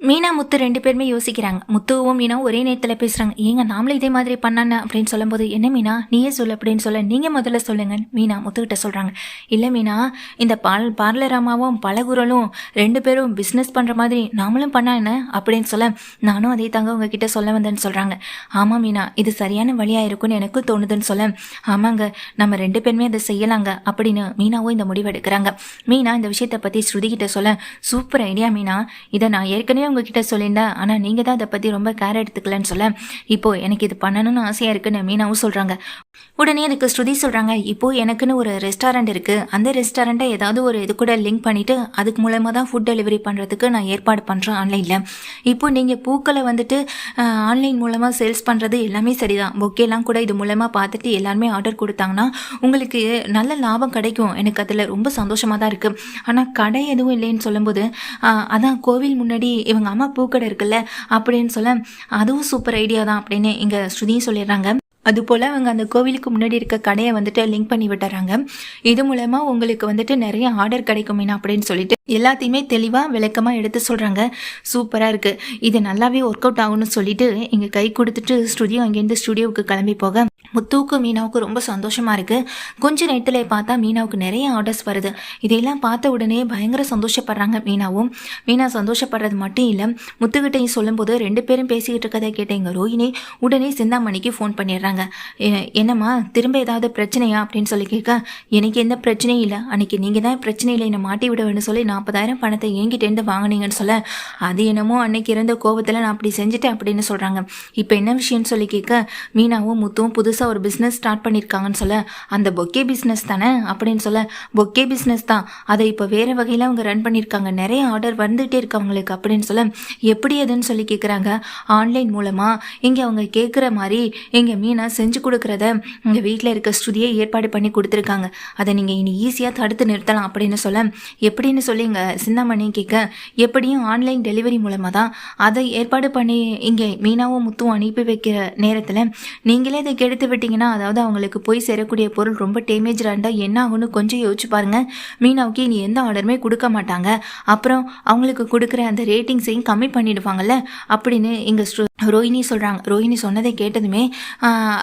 மீனா முத்து 2 பேருமே யோசிக்கிறாங்க. முத்துவும் மீனாவும் ஒரே நேரத்துல பேசுறாங்க. ஏங்க நாமளும் இதே மாதிரி பண்ணானே அப்படின்னு சொல்லும்போது, என்ன மீனா நீயே சொல்லு அப்படின்னு சொல்ல, நீங்க முதல்ல சொல்லுங்க மீனா முத்துக்கிட்ட சொல்றாங்க. இல்ல மீனா, இந்த பார்லர் அம்மாவும் பழகுறலும் 2 பேரும் பிசினஸ் பண்ற மாதிரி நாமளும் பண்ணா என்ன அப்படின்னு சொல்ல, நானும் அதே தாங்க உங்ககிட்ட சொல்ல வந்தேன்னு சொல்றாங்க. ஆமா மீனா, இது சரியான வழியா இருக்கும்னு எனக்கும் தோணுதுன்னு சொல்ல, ஆமாங்க நம்ம 2 பேருமே அதை செய்யலாங்க அப்படின்னு மீனாவும் இந்த முடிவு எடுக்கிறாங்க. மீனா இந்த விஷயத்த பத்தி ஸ்ருதி கிட்ட சொல்ல, சூப்பர் ஐடியா மீனா, இதை நான் ஏற்கனவே உங்ககிட்ட சொல்லியிருந்தேன், ஆனா நீங்க தான் அதை பத்தி ரொம்ப கேர் எடுத்துக்கலன்னு சொல்ல, இப்போ எனக்கு இது பண்ணணும்னு ஆசையா இருக்குன்னு மீனாவும் சொல்றாங்க. உடனே அதுக்கு ஸ்ருதி சொல்றாங்க, இப்போ எனக்குன்னு ஒரு ரெஸ்டாரண்ட் இருக்கு, அந்த ரெஸ்டாரண்ட்டை ஏதாவது ஒரு இது கூட லிங்க் பண்ணிட்டு அதுக்கு மூலமா தான் ஃபுட் டெலிவரி பண்றதுக்கு நான் ஏற்பாடு பண்றேன் ஆன்லைன்ல. இப்போ நீங்க பூக்களை வந்துட்டு ஆன்லைன் மூலமா சேல்ஸ் பண்றது எல்லாமே சரிதான். பொக்கேலாம் கூட இது மூலமா பார்த்துட்டு எல்லாருமே ஆர்டர் கொடுத்தாங்கன்னா உங்களுக்கு நல்ல லாபம் கிடைக்கும். எனக்கு அதுல ரொம்ப சந்தோஷமா தான் இருக்கு. ஆனா கடை எதுவும் இல்லைன்னு சொல்லும்போது, அதான் கோவில் முன்னாடி இவங்க அம்மா பூக்கடை இருக்குல்ல அப்படின்னு சொல்ல, அதுவும் சூப்பர் ஐடியா தான் அப்படின்னு இங்க ஸ்ருதியும் சொல்லிடுறாங்க. அது போல் அவங்க அந்த கோவிலுக்கு முன்னாடி இருக்க கடையை வந்துட்டு லிங்க் பண்ணி விட்டுறாங்க. இது மூலமா உங்களுக்கு வந்துட்டு நிறைய ஆர்டர் கிடைக்கும் மீனா அப்படின்னு சொல்லிட்டு எல்லாத்தையுமே தெளிவாக விளக்கமாக எடுத்து சொல்கிறாங்க. சூப்பராக இருக்குது, இது நல்லாவே ஒர்க் அவுட் ஆகும்னு சொல்லிட்டு இங்கே கை கொடுத்துட்டு ஸ்டுடியோ அங்கேருந்து ஸ்டுடியோவுக்கு கிளம்பி போக, முத்துவுக்கும் மீனாவுக்கும் ரொம்ப சந்தோஷமாக இருக்குது. கொஞ்ச நேரத்தில் பார்த்தா மீனாவுக்கு நிறைய ஆர்டர்ஸ் வருது. இதையெல்லாம் பார்த்த உடனே பயங்கர சந்தோஷப்படுறாங்க மீனாவும். மீனா சந்தோஷப்படுறது மட்டும் இல்லை, முத்துக்கிட்டையும் சொல்லும்போது 2 பேரும் பேசிக்கிட்டு இருக்கதை கேட்ட எங்கள் ரோஹிணி உடனே சிந்தாமணிக்கு ஃபோன் பண்ணிடுறாங்க. என்னம்மா திரும்ப ஏதாவது பிரச்சனையா அப்படின்னு சொல்லி கேட்க, எனக்கு எந்த பிரச்சனையும் இல்லை, அன்னைக்கு நீங்கள் தான் பிரச்சனையில் என்னை மாட்டி விடுவேன்னு சொல்லி 40,000 பணத்தை என்கிட்டேருந்து வாங்கினீங்கன்னு சொல்ல, அது என்னமோ அன்னைக்கு இருந்த கோபத்தில் நான் அப்படி செஞ்சுட்டேன் அப்படின்னு சொல்கிறாங்க. இப்போ என்ன விஷயம்னு சொல்லி கேட்க, மீனாவும் முத்துவும் புதுசாக ஒரு பிஸ்னஸ் ஸ்டார்ட் பண்ணியிருக்காங்கன்னு சொல்ல, அந்த பொக்கே பிஸ்னஸ் தானே அப்படின்னு சொல்ல, பொக்கே பிஸ்னஸ் தான், அதை இப்போ வேறு வகையில் அவங்க ரன் பண்ணியிருக்காங்க, நிறைய ஆர்டர் வந்துகிட்டே இருக்கு அவங்களுக்கு அப்படின்னு சொல்ல, எப்படி அதுன்னு சொல்லி கேட்குறாங்க. ஆன்லைன் மூலமாக இங்கே அவங்க கேட்குற மாதிரி எங்கள் மீனா செஞ்சு கொடுக்குறத எங்கள் வீட்டில் இருக்க ஸ்டுடியை ஏற்பாடு பண்ணி கொடுத்துருக்காங்க, அதை நீங்கள் இனி ஈஸியாக தடுத்து நிறுத்தலாம் அப்படின்னு சொல்ல, எப்படின்னு சொல்லி இங்கே சிந்தாமணி கேட்க, எப்படியும் ஆன்லைன் டெலிவரி மூலமாக தான் அதை ஏற்பாடு பண்ணி இங்கே மீனாவும் முத்துவும் அனுப்பி வைக்கிற நேரத்தில் நீங்களே இதை கெடுத்து விட்டீங்கன்னா, அதாவது அவங்களுக்கு போய் சேரக்கூடிய பொருள் ரொம்ப டேமேஜாக இருந்தால் என்ன ஆகும்னு கொஞ்சம் யோசிச்சு பாருங்கள். மீனாவுக்கு இனி எந்த ஆர்டருமே கொடுக்க மாட்டாங்க, அப்புறம் அவங்களுக்கு கொடுக்குற அந்த ரேட்டிங்ஸையும் கம்மி பண்ணிடுவாங்கல்ல அப்படின்னு இங்கே ரோஹிணி சொல்கிறாங்க. ரோஹிணி சொன்னதை கேட்டதுமே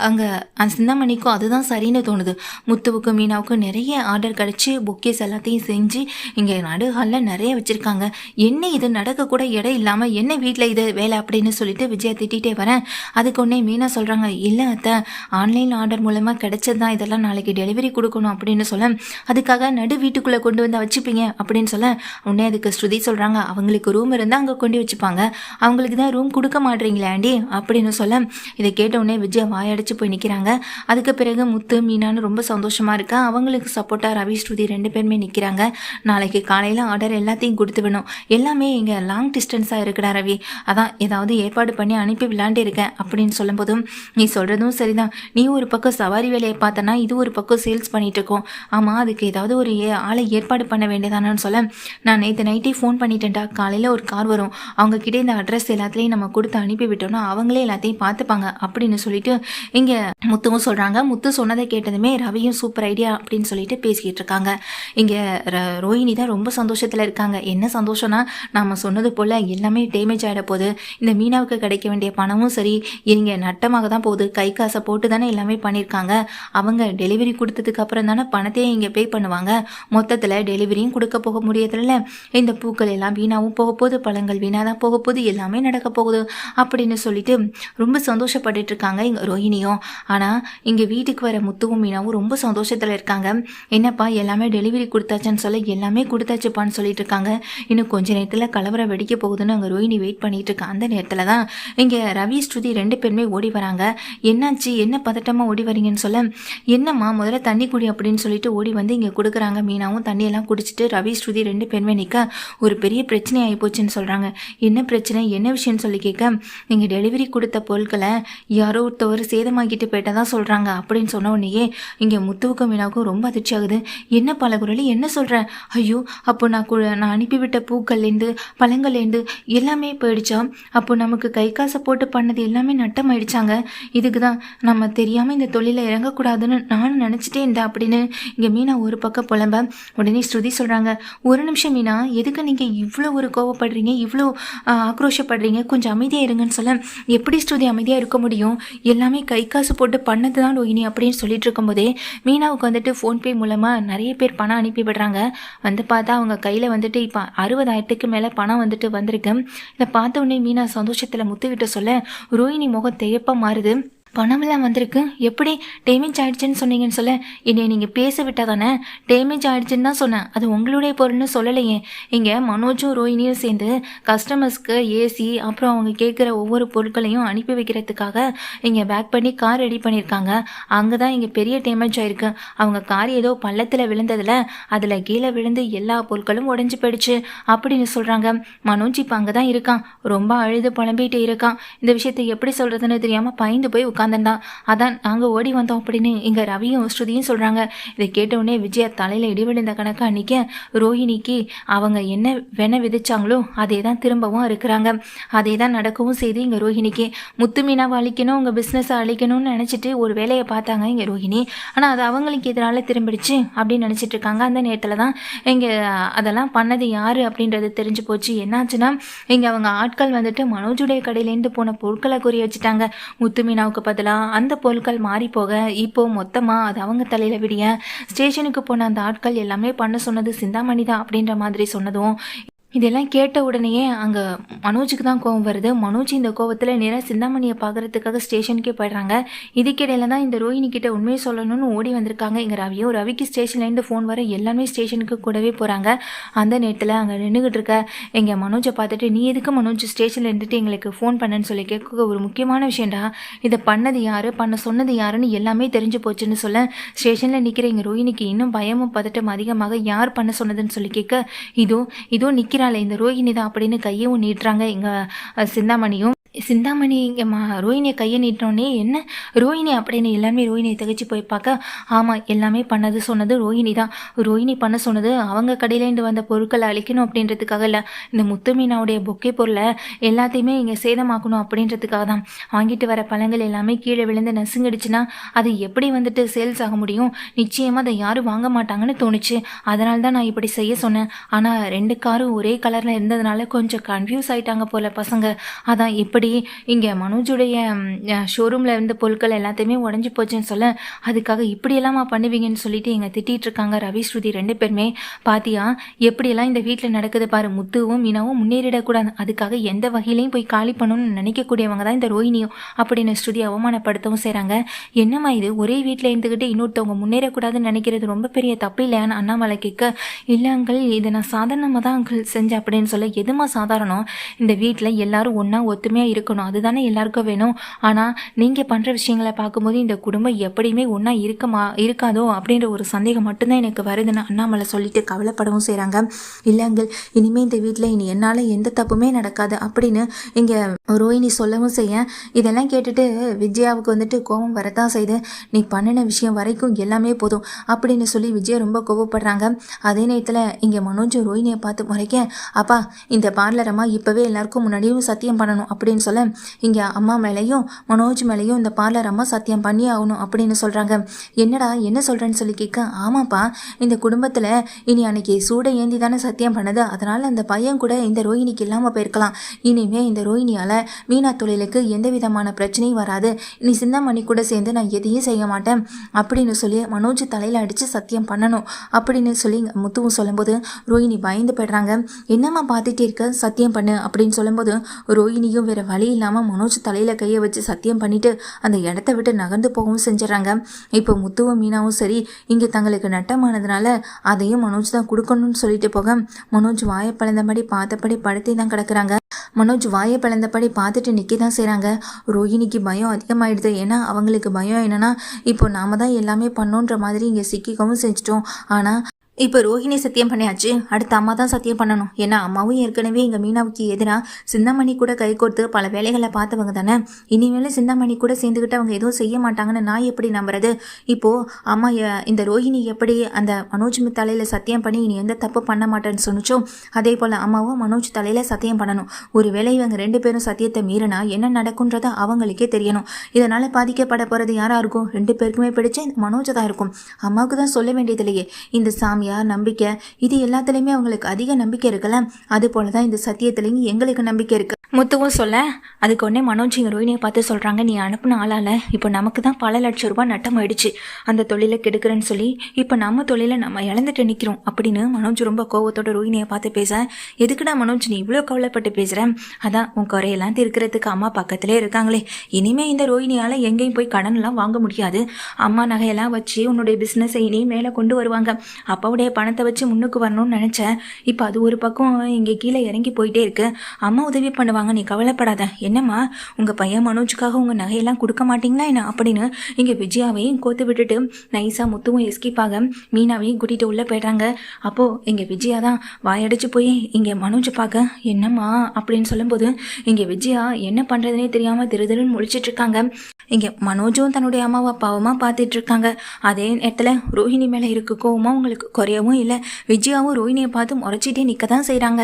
அங்கே சிந்தாமணிக்கும் அதுதான் சரின்னு தோணுது. முத்துவுக்கும் மீனாவுக்கும் நிறைய ஆர்டர் கிடச்சி பொக்கேஸ் எல்லாத்தையும் செஞ்சு இங்கே நடுகாலில் நிறைய வச்சுருக்காங்க. என்ன இது நடக்கக்கூட இடம் இல்லாமல் என்ன வீட்டில் இது வேலை அப்படின்னு சொல்லிட்டு விஜயா திட்டிகிட்டே வரேன். அதுக்கு ஒன்றே மீனா சொல்கிறாங்க, இல்லை அத்தை, ஆன்லைன் ஆர்டர் மூலமாக கிடைச்சது தான், இதெல்லாம் நாளைக்கு டெலிவரி கொடுக்கணும் அப்படின்னு சொல்ல, அதுக்காக நடு வீட்டுக்குள்ளே கொண்டு வந்து வச்சுப்பீங்க அப்படின்னு சொல்ல, உடனே அதுக்கு ஸ்ருதி சொல்கிறாங்க, அவங்களுக்கு ரூம் இருந்தால் அங்கே கொண்டு வச்சுப்பாங்க, அவங்களுக்கு தான் ரூம் கொடுக்க மாட்டீங்களே ஆண்டி அப்படின்னு சொல்ல, இதை கேட்ட உடனே விஜயா வாயடிச்சு போய் நிற்கிறாங்க. அதுக்கு பிறகு முத்து மீனான்னு ரொம்ப சந்தோஷமாக இருக்கா. அவங்களுக்கு சப்போர்ட்டாக ரவி ஸ்ருதி 2 பேருமே நிற்கிறாங்க. நாளைக்கு காலையில் ஆர்டர் எல்லாத்தையும் கொடுத்து வேணும், எல்லாமே இங்கே லாங் டிஸ்டன்ஸாக இருக்குடா ரவி, அதான் ஏதாவது ஏற்பாடு பண்ணி அனுப்பி விளாண்டு இருக்கேன் அப்படின்னு சொல்லும்போதும், நீ சொல்கிறதும் சரிதான், நீ ஒரு பக்கம் சவாரி வேலையை பார்த்தனா இது ஒரு பக்கம் சேல்ஸ் பண்ணிட்டு இருக்கோம், ஆமாம் அதுக்கு ஏதாவது ஒரு ஆளை ஏற்பாடு பண்ண வேண்டியதானு சொல்ல, நான் நேற்று நைட்டே ஃபோன் பண்ணிட்டேன்டா, காலையில் ஒரு கார் வரும், அவங்கக்கிட்டே இந்த அட்ரஸ் எல்லாத்துலேயும் நம்ம கொடுத்து அனுப்பி விட்டோம்னா அவங்களே எல்லாத்தையும் பார்த்துப்பாங்க அப்படின்னு சொல்லிட்டு இங்கே முத்துவும் சொல்கிறாங்க. முத்து சொன்னதை கேட்டதுமே ரவியும் சூப்பர் ஐடியா அப்படின்னு சொல்லிட்டு பேசிக்கிட்டு இருக்காங்க. இங்கே ரோஹிணி தான் ரொம்ப சந்தோஷத்தில் இருக்காங்க. என்ன சந்தோஷம்னா, நாம் சொன்னது போல் எல்லாமே டேமேஜ் ஆகிட போகுது, இந்த மீனாவுக்கு கிடைக்க வேண்டிய பணமும் சரி இங்கே நட்டமாக தான் போகுது, கை காசை போட்டு தானே எல்லாமே பண்ணியிருக்காங்க, அவங்க டெலிவரி கொடுத்ததுக்கு அப்புறம் தானே பணத்தையே இங்கே பே பண்ணுவாங்க, மொத்தத்தில் டெலிவரியும் கொடுக்க போக முடியறதில்ல, இந்த பூக்கள் எல்லாம் வீணாகவும் போக போகுது, பழங்கள் வீணாக தான் போக போகுது, எல்லாமே நடக்க போகுது அப்படின்னு சொல்லிட்டு ரொம்ப சந்தோஷப்பட்டுட்டு இருக்காங்க இங்கே ரோஹிணியும். ஆனால் இங்கே வீட்டுக்கு வர முத்துவும் மீனாவும் ரொம்ப சந்தோஷத்தில் இருக்காங்க. என்னப்பா எல்லாமே டெலிவரி கொடுத்தாச்சுன்னு சொல்ல, எல்லாமே கொடுத்தாச்சுப்பான்னு சொல்லிட்டு இருக்காங்க. இன்னும் கொஞ்ச நேரத்தில் கலவரம் வெடிக்க போகுதுன்னு அங்கே ரோஹிணி வெயிட் பண்ணிட்டு இருக்காங்க. அந்த நேரத்தில் தான் இங்கே ரவி ஸ்ருதி 2 பேருமே ஓடி வராங்க. என்னாச்சு, என்ன பதட்டமாக ஓடி வரீங்கன்னு சொல்ல, என்னம்மா முதல்ல தண்ணி குடி அப்படின்னு சொல்லிட்டு ஓடி வந்து இங்கே கொடுக்குறாங்க. மீனாவும் தண்ணியெல்லாம் குடிச்சிட்டு ரவி ஸ்ருதி 2 பேருமே நிற்க, ஒரு பெரிய பிரச்சனை ஆகி போச்சுன்னு சொல்கிறாங்க. என்ன பிரச்சனை, என்ன விஷயம்னு சொல்லி கேட்க, நீங்கள் டெலிவரி கொடுத்த பொருட்களை யாரோ ஒருத்தவர் சேதமாக்கிட்டு போயிட்டதா சொல்கிறாங்க அப்படின்னு சொன்ன உடனேயே இங்கே முத்துவுக்கும் மீனாவுக்கும் ரொம்ப அதிர்ச்சி ஆகுது. என்ன பலகுரலி, என்ன சொல்கிறேன்? ஐயோ, அப்போ நான் அனுப்பிவிட்ட பூக்கள்லேருந்து பழங்கள்லேருந்து எல்லாமே போயிடுச்சா? அப்போ நமக்கு கை காசை போட்டு பண்ணது எல்லாமே நட்டம் ஆயிடுச்சாங்க. இதுக்கு தான் நம்ம தெரியாமல் இந்த தொழிலில் இறங்கக்கூடாதுன்னு நானும் நினச்சிட்டே இருந்தேன் அப்படின்னு இங்கே மீனா ஒரு பக்கம் புலம்ப. உடனே ஸ்ருதி சொல்கிறாங்க, ஒரு நிமிஷம் மீனா, எதுக்கு நீங்கள் இவ்வளோ ஒரு கோவப்படுறீங்க, இவ்வளோ ஆக்ரோஷப்படுறீங்க? கொஞ்சம் அமைதியாக இருங்கன்னு சொல்ல, எப்படி ஸ்ருதி அமைதியாக இருக்க முடியும்? எல்லாமே கை காசு போட்டு பண்ணது தான் ரோஹிணி அப்படின்னு சொல்லிட்டு இருக்கும்போதே மீனாவுக்கு வந்துட்டு ஃபோன்பே மூலமாக நிறைய பேர் பணம் அனுப்பி விடுறாங்க. பார்த்தா அவங்க கையில் வந்துட்டு இப்போ 60,000க்கு மேலே பணம் வந்துட்டு வந்திருக்கு. இதை பார்த்த உடனே மீனா சந்தோஷத்தில் முத்துக்கிட்ட சொல்ல ரோஹிணி முகம் தேயப்பாக மாறுது. பணமெல்லாம் வந்திருக்கு, எப்படி டேமேஜ் ஆகிடுச்சுன்னு சொன்னீங்கன்னு சொல்ல, என்னை நீங்கள் பேச விட்டால் தானே டேமேஜ் ஆகிடுச்சுன்னு தான் சொன்னேன், அது உங்களுடைய பொருள்னு சொல்லலையே. இங்கே மனோஜும் ரோஹினியும் சேர்ந்து கஸ்டமர்ஸ்க்கு ஏசி அப்புறம் அவங்க கேட்குற ஒவ்வொரு பொருட்களையும் அனுப்பி வைக்கிறதுக்காக இங்கே பேக் பண்ணி கார் ரெடி பண்ணியிருக்காங்க. அங்கே தான் இங்கே பெரிய டேமேஜ் ஆகிருக்கு. அவங்க கார் ஏதோ பள்ளத்தில் விழுந்ததில் அதில் கீழே விழுந்து எல்லா பொருட்களும் உடஞ்சி போயிடுச்சு அப்படின்னு சொல்கிறாங்க. மனோஜ் இப்போ அங்கே தான் இருக்கான், ரொம்ப அழுது புலம்பிகிட்டே இருக்கான். இந்த விஷயத்தை எப்படி சொல்கிறதுன்னு தெரியாமல் பயந்து போய் உட்காந்துருந்தான். அதான் நாங்கள் ஓடி வந்தோம் அப்படின்னு இங்கே ரவியும் ஸ்ருதியும் சொல்கிறாங்க. இதை கேட்டவுடனே விஜயா தலையில் இடி விழுந்த கணக்காக நிற்க ரோஹிணிக்கு அவங்க என்ன வென விதிச்சாங்களோ அதே தான் திரும்பவும் இருக்கிறாங்க. அதே தான் நடக்கவும் செய்து இங்கே ரோஹிணிக்கு முத்து மீனாவை அழிக்கணும், உங்கள் பிஸ்னஸை அழிக்கணும்னு நினச்சிட்டு ஒரு வேலையை பார்த்தாங்க இங்கே ரோஹிணி. ஆனால் அது அவங்களுக்கு எதிரால திரும்பிடுச்சு அப்படின்னு நினச்சிட்டு இருக்காங்க. அந்த நேரத்தில் தான் இங்கே அதெல்லாம் பண்ணது யார் அப்படின்றது தெரிஞ்சு போச்சு. என்னாச்சுன்னா இங்கே அவங்க ஆட்கள் வந்துட்டு மனோஜுடைய கடையிலேருந்து போன பொருட்களை குறி வச்சுட்டாங்க. முத்து மீனாவுக்கு பதிலாக அந்த பொருட்கள் மாறி போக இப்போ மொத்தமாக அது அவங்க தலையில் விடிய ஸ்டேஷனுக்கு போன அந்த ஆட்கள் எல்லாமே பண்ண சொன்னது சிந்தாமணி தான் அப்படின்ற மாதிரி சொன்னதும் இதெல்லாம் கேட்ட உடனேயே அங்கே மனோஜுக்கு தான் கோவம் வருது. மனோஜ் இந்த கோவத்தில் நேராக சிந்தாமணியை பார்க்குறதுக்காக ஸ்டேஷனுக்கே போயிடுறாங்க. இதுக்கிடையில தான் இந்த ரோஹிணி கிட்ட உண்மையை சொல்லணும்னு ஓடி வந்திருக்காங்க இங்கே ரவியோ. ரவிக்கு ஸ்டேஷன்லேருந்து ஃபோன் வர எல்லாமே ஸ்டேஷனுக்கு கூடவே போகிறாங்க. அந்த நேரத்தில் அங்கே நின்றுக்கிட்டு இருக்க எங்கள் மனோஜை பார்த்துட்டு, நீ எதுக்கு மனோஜ் ஸ்டேஷனில் இருந்துட்டு எங்களுக்கு ஃபோன் பண்ணேன்னு சொல்லி கேட்க, ஒரு முக்கியமான விஷயம்டா, இதை பண்ணது யார், பண்ண சொன்னது யாருன்னு எல்லாமே தெரிஞ்சு போச்சுன்னு சொல்ல, ஸ்டேஷனில் நிற்கிற எங்கள் ரோஹிணிக்கு இன்னும் பயமும் பதட்டம் அதிகமாக யார் பண்ண சொன்னதுன்னு சொல்லி கேட்க, இதோ நிற்கிற இந்த ரோஹிணி தான் அப்படின்னு கையவும் நீட்டுறாங்க இங்க சிந்தாமணியும். சிந்தாமணி இங்கே ரோஹிணியை கையை நீட்டினோடனே, என்ன ரோஹிணி அப்படின்னு எல்லாமே ரோஹிணியை தகச்சு போய் பார்க்க, ஆமாம் எல்லாமே பண்ணது சொன்னது ரோஹிணி தான். ரோஹிணி பண்ண சொன்னது அவங்க கடையிலேருந்து வந்த பொருட்களை அழிக்கணும் அப்படின்றதுக்காக இல்லை, இந்த முத்து மீனாவுடைய பொக்கே பொருளை எல்லாத்தையுமே இங்கே சேதமாக்கணும் அப்படின்றதுக்காக தான். வாங்கிட்டு வர பழங்கள் எல்லாமே கீழே விழுந்து நசுங்கிடுச்சுன்னா அது எப்படி வந்துட்டு சேல்ஸ் ஆக முடியும்? நிச்சயமாக அதை யாரும் வாங்க மாட்டாங்கன்னு தோணுச்சு. அதனால தான் நான் இப்படி செய்ய சொன்னேன். ஆனால் 2 காரும் ஒரே கலரில் இருந்ததுனால கொஞ்சம் கன்ஃபியூஸ் ஆகிட்டாங்க போல பசங்க. அதான் எப்படி இங்கே மனோஜுடைய ஷோரூமில் இருந்த பொருட்கள் எல்லாத்தையுமே உடஞ்சி போச்சுன்னு சொல்ல, அதுக்காக இப்படியெல்லாமா பண்ணுவீங்கன்னு சொல்லிட்டு இங்கே திட்டிகிட்டு இருக்காங்க ரவி ஸ்ருதி 2 பேருமே. பாத்தியா எப்படியெல்லாம் இந்த வீட்டில் நடக்குது பாரு, முத்துவும் மீனாவும் முன்னேறிடக்கூடாது, அதுக்காக எந்த வகையிலையும் போய் காலி பண்ணணும்னு நினைக்கக்கூடியவங்க தான் இந்த ரோஹிணியும் அப்படின்னு ஸ்ருதி அவமானப்படுத்தவும் செய்கிறாங்க. என்னம்மா இது, ஒரே வீட்டில் இருந்துக்கிட்டு இன்னொருத்தவங்க முன்னேறக்கூடாதுன்னு நினைக்கிறது ரொம்ப பெரிய தப்பு இல்லையான்னு அண்ணாமலை கேட்க, இல்லை அங்கிள், இதை நான் சாதாரணமாக தான் அங்கிள் செஞ்சேன் அப்படின்னு சொல்ல, எதுமா சாதாரணம், இந்த வீட்டில் எல்லாரும் ஒன்றா ஒத்துமையாக இருக்கணும், அதுதானே எல்லாருக்கும் வேணும். ஆனால் நீங்கள் பண்ணுற விஷயங்களை பார்க்கும்போது இந்த குடும்பம் எப்படியுமே ஒன்றா இருக்காதோ அப்படின்ற ஒரு சந்தேகம் மட்டும்தான் எனக்கு வருதுன்னு அண்ணாமலை சொல்லிட்டு கவலைப்படவும் செய்கிறாங்க. இல்லைங்கள், இனிமேல் இந்த வீட்டில் இனி என்னால் எந்த தப்புமே நடக்காது அப்படின்னு இங்கே ரோஹிணி சொல்லவும் செய்ய, இதெல்லாம் கேட்டுட்டு விஜயாவுக்கு வந்துட்டு கோபம் வரதான் செய்து, நீ பண்ணின விஷயம் வரைக்கும் எல்லாமே போதும் அப்படின்னு சொல்லி விஜயா ரொம்ப கோபப்படுறாங்க. அதே நேரத்தில் இங்கே மனோஜ் ரோஹிணியை பார்த்து முறைக்க, அப்பா இந்த பார்லரம்மா இப்போவே எல்லாருக்கும் முன்னாடியும் சத்தியம் பண்ணணும் அப்படின்னு சொல்ல, இங்கே அம்மா மேலேயும் மனோஜ் மேலேயும் இந்த பார்லர் அம்மா சத்தியம் பண்ணி ஆகணும் அப்படின்னு சொல்கிறாங்க. என்னடா என்ன சொல்கிறேன்னு சொல்லி கேட்க, ஆமாப்பா இந்த குடும்பத்தில் இனி அன்னைக்கு சூடை ஏந்தி தானே சத்தியம் பண்ணது, அதனால் அந்த பையன் கூட இந்த ரோஹிணிக்கு இல்லாமல் போயிருக்கலாம். இனிமேல் இந்த ரோஹிணியால் மீனா தொழிலுக்கு எந்த விதமான பிரச்சனையும் வராது, இனி சிந்தாமணி கூட சேர்ந்து நான் எதையும் செய்ய மாட்டேன் அப்படின்னு சொல்லி மனோஜ் தலையில் அடித்து சத்தியம் பண்ணணும் அப்படின்னு சொல்லி முத்துவும் சொல்லும்போது ரோஹிணி பயந்து போய்ட்றாங்க. என்னம்மா பார்த்துட்டே இருக்க, சத்தியம் பண்ணு அப்படின்னு சொல்லும்போது ரோஹிணியும் வேறு வழி இல்லாமல் மனோஜ் தலையில் கையை வச்சு சத்தியம் பண்ணிட்டு அந்த இடத்த விட்டு நகர்ந்து போகவும் செஞ்சிடறாங்க. இப்போ முத்துவும் மீனாவும் சரி, இங்கே தங்களுக்கு நட்டமானதுனால அதையும் மனோஜ் தான் கொடுக்கணும்னு சொல்லிட்டு போக, மனோஜ் வாயை பிளந்தபடி பார்த்தபடி படுத்தி தான் கிடக்குறாங்க. மனோஜ் வாயை பிளந்தபடி பார்த்துட்டு நிற்க தான் செய்கிறாங்க. ரோஹிணிக்கு பயம் அதிகமாகிடுது. ஏன்னா அவங்களுக்கு பயம் என்னென்னா, இப்போ நாம தான் எல்லாமே பண்ணோன்ற மாதிரி இங்கே சிக்கிக்கவும் செஞ்சிட்டோம். ஆனால் இப்போ ரோஹிணி சத்தியம் பண்ணியாச்சு, அடுத்த அம்மா தான் சத்தியம் பண்ணணும். ஏன்னா அம்மாவும் ஏற்கனவே எங்கள் மீனாவுக்கு எதிராக சிந்தாமணி கூட கை கோர்த்து பல வேலைகளை பார்த்தவங்க தானே. இனிமேல் சிந்தாமணி கூட சேர்ந்துக்கிட்டு அவங்க எதுவும் செய்ய மாட்டாங்கன்னு நான் எப்படி நம்புறது? இப்போது அம்மா இந்த ரோஹிணி எப்படி அந்த மனோஜ் தலையில் சத்தியம் பண்ணி இனி எந்த தப்பு பண்ண மாட்டேன்னு சொன்னிச்சோ, அதே போல் அம்மாவும் மனோஜ் தலையில் சத்தியம் பண்ணணும். ஒருவேளை இவங்க 2 பேரும் சத்தியத்தை மீறினா என்ன நடக்கும்ன்றத அவங்களுக்கே தெரியணும். இதனால் பாதிக்கப்பட போகிறது யாராக இருக்கும்? 2 பேருக்குமே பிடிச்ச மனோஜ் தான் இருக்கும். அம்மாவுக்கு தான் சொல்ல வேண்டியது இல்லையே. இந்த சாமியார் நம்பிக்கை இது எல்லாத்துலேயுமே அவங்களுக்கு அதிக நம்பிக்கை இருக்குல்ல, அது போல தான் இந்த சத்தியத்துலேயும் எங்களுக்கு நம்பிக்கை இருக்கு. முத்துவும் சொல்ல, அதுக்கு உடனே மனோஜ் இங்கே ரோஹிணியை பார்த்து சொல்கிறாங்க, நீ அனுப்பின ஆளால் இப்போ நமக்கு தான் பல லட்சம் ரூபாய் நட்டம் ஆயிடுச்சு, அந்த தொழிலை கெடுக்கிறேன்னு சொல்லி இப்போ நம்ம தொழிலை நம்ம இழந்துட்டு நிற்கிறோம் அப்படின்னு மனோஜ் ரொம்ப கோவத்தோட ரோஹிணியை பார்த்து பேச, எதுக்குடா மனோஜ் நீ இவ்வளோ கவலைப்பட்டு பேசுகிறேன்? அதான் உன் குறையெல்லாம் தீர்க்கிறதுக்கு அம்மா பக்கத்திலே இருக்காங்களே. இனிமேல் இந்த ரோஹிணியால் எங்கேயும் போய் கடன்லாம் வாங்க முடியாது. அம்மா நகையெல்லாம் வச்சு உன்னுடைய பிஸ்னஸை இனி மேலே கொண்டு வருவாங்க. அப்பாவுடைய பணத்தை வச்சு முன்னுக்கு வரணும்னு நினச்சேன். இப்போ அது ஒரு பக்கம் இங்கே கீழே இறங்கி போயிட்டே இருக்கு. அம்மா உதவி பண்ணுவாங்க, நீ கவலைப்படாத. என்னம்மா உங்கள் பையன் மனோஜுக்காக உங்கள் நகையெல்லாம் கொடுக்க மாட்டீங்களா என்ன அப்படின்னு இங்கே விஜயாவையும் கோத்து விட்டுட்டு நைஸாக முத்துவும் எஸ்கேப் ஆக மீனாவையும் கூட்டிகிட்டு உள்ளே போய்ட்றாங்க. அப்போது இங்கே விஜயா தான் வாயடிச்சு போய் இங்கே மனோஜை பார்க்க, என்னம்மா அப்படின்னு சொல்லும்போது இங்கே விஜயா என்ன பண்ணுறதுனே தெரியாமல் திருதிருன்னு முழிச்சிட்டு இருக்காங்க. இங்கே மனோஜும் தன்னுடைய அம்மாவை பாவமாக பார்த்துட்டு இருக்காங்க. அதே நேரத்தில் ரோஹிணி மேலே இருக்க கோவமாக உங்களுக்கு குறையவும் இல்லை. விஜயாவும் ரோஹிணியை பார்த்து முறைச்சிட்டே நிற்க தான் செய்கிறாங்க.